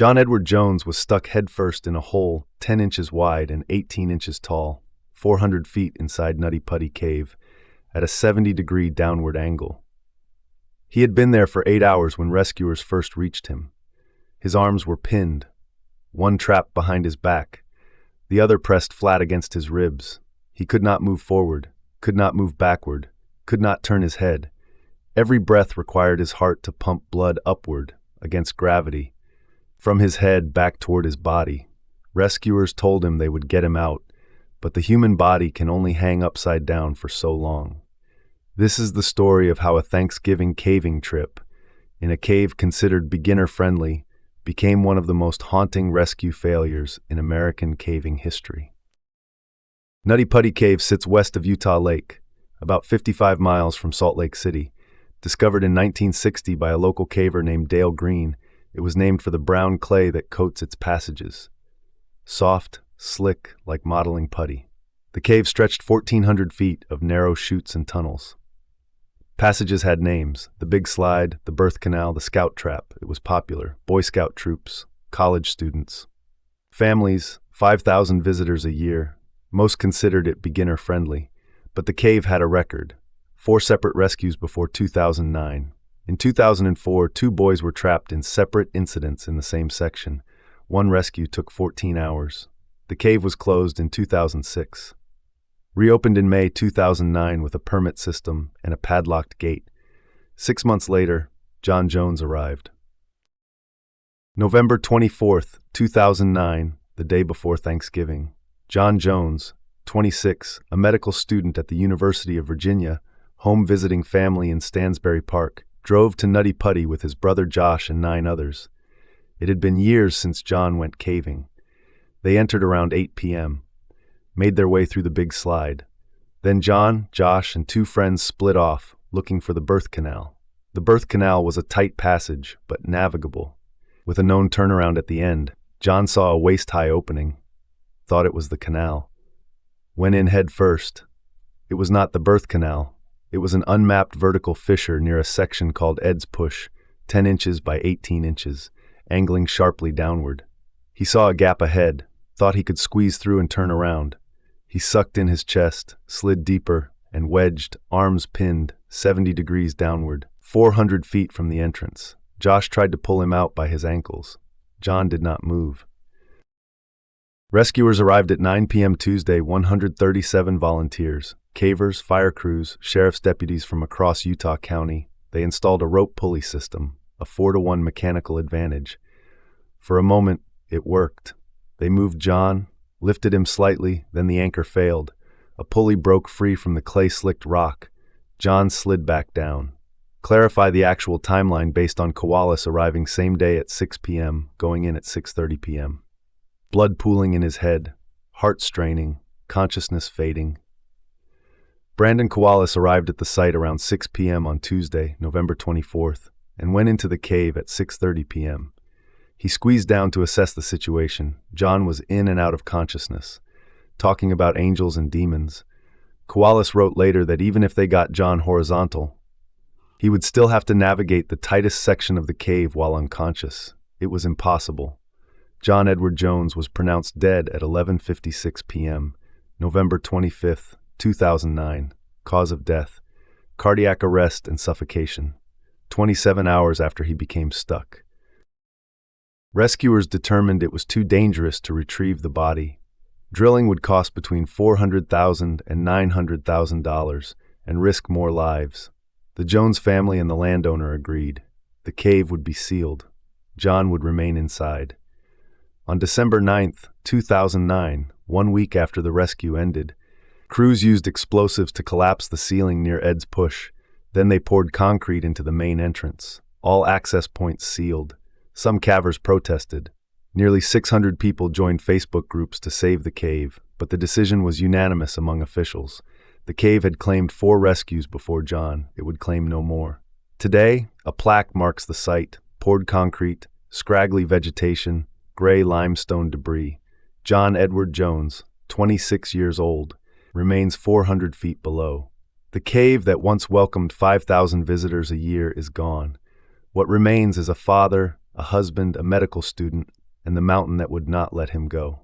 John Edward Jones was stuck headfirst in a hole 10 inches wide and 18 inches tall, 400 feet inside Nutty Putty Cave, at a 70-degree downward angle. He had been there for 8 hours when rescuers first reached him. His arms were pinned, one trapped behind his back, the other pressed flat against his ribs. He could not move forward, could not move backward, could not turn his head. Every breath required his heart to pump blood upward, against gravity, from his head back toward his body. Rescuers told him they would get him out, but the human body can only hang upside down for so long. This is the story of how a Thanksgiving caving trip, in a cave considered beginner-friendly, became one of the most haunting rescue failures in American caving history. Nutty Putty Cave sits west of Utah Lake, about 55 miles from Salt Lake City. Discovered in 1960 by a local caver named Dale Green, it was named for the brown clay that coats its passages. Soft, slick, like modeling putty. The cave stretched 1,400 feet of narrow chutes and tunnels. Passages had names: the Big Slide, the Birth Canal, the Scout Trap. It was popular. Boy Scout troops, college students. Families, 5,000 visitors a year. Most considered it beginner-friendly. But the cave had a record: 4 separate rescues before 2009. In 2004, 2 boys were trapped in separate incidents in the same section. One rescue took 14 hours. The cave was closed in 2006. Reopened in May 2009 with a permit system and a padlocked gate. 6 months later, John Jones arrived. November 24th, 2009, the day before Thanksgiving. John Jones, 26, a medical student at the University of Virginia, home visiting family in Stansbury Park, drove to Nutty Putty with his brother Josh and 9 others. It had been years since John went caving. They entered around 8 p.m., made their way through the Big Slide. Then John, Josh, and 2 friends split off, looking for the Birth Canal. The Birth Canal was a tight passage, but navigable. With a known turnaround at the end, John saw a waist-high opening, thought it was the canal. Went in head first. It was not the Birth Canal. It was an unmapped vertical fissure near a section called Ed's Push, 10 inches by 18 inches, angling sharply downward. He saw a gap ahead, thought he could squeeze through and turn around. He sucked in his chest, slid deeper, and wedged, arms pinned, 70 degrees downward, 400 feet from the entrance. Josh tried to pull him out by his ankles. John did not move. Rescuers arrived at 9 p.m. Tuesday, 137 volunteers, cavers, fire crews, sheriff's deputies from across Utah County. They installed a rope pulley system, a 4-to-1 mechanical advantage. For a moment, it worked. They moved John, lifted him slightly, then the anchor failed. A pulley broke free from the clay-slicked rock. John slid back down. Clarify the actual timeline based on Koalas arriving same day at 6 p.m., going in at 6:30 p.m. Blood pooling in his head, heart straining, consciousness fading. Brandon Koalas arrived at the site around 6 p.m. on Tuesday, November 24th, and went into the cave at 6:30 p.m. He squeezed down to assess the situation. John was in and out of consciousness, talking about angels and demons. Koalas wrote later that even if they got John horizontal, he would still have to navigate the tightest section of the cave while unconscious. It was impossible. John Edward Jones was pronounced dead at 11:56 p.m., November 25th, 2009. Cause of death: cardiac arrest and suffocation, 27 hours after he became stuck. Rescuers determined it was too dangerous to retrieve the body. Drilling would cost between $400,000 and $900,000 and risk more lives. The Jones family and the landowner agreed. The cave would be sealed. John would remain inside. On December 9th, 2009, 1 week after the rescue ended, crews used explosives to collapse the ceiling near Ed's Push. Then they poured concrete into the main entrance. All access points sealed. Some cavers protested. Nearly 600 people joined Facebook groups to save the cave, but the decision was unanimous among officials. The cave had claimed 4 rescues before John. It would claim no more. Today, a plaque marks the site: poured concrete, scraggly vegetation, gray limestone debris. John Edward Jones, 26 years old, remains 400 feet below. The cave that once welcomed 5,000 visitors a year is gone. What remains is a father, a husband, a medical student, and the mountain that would not let him go.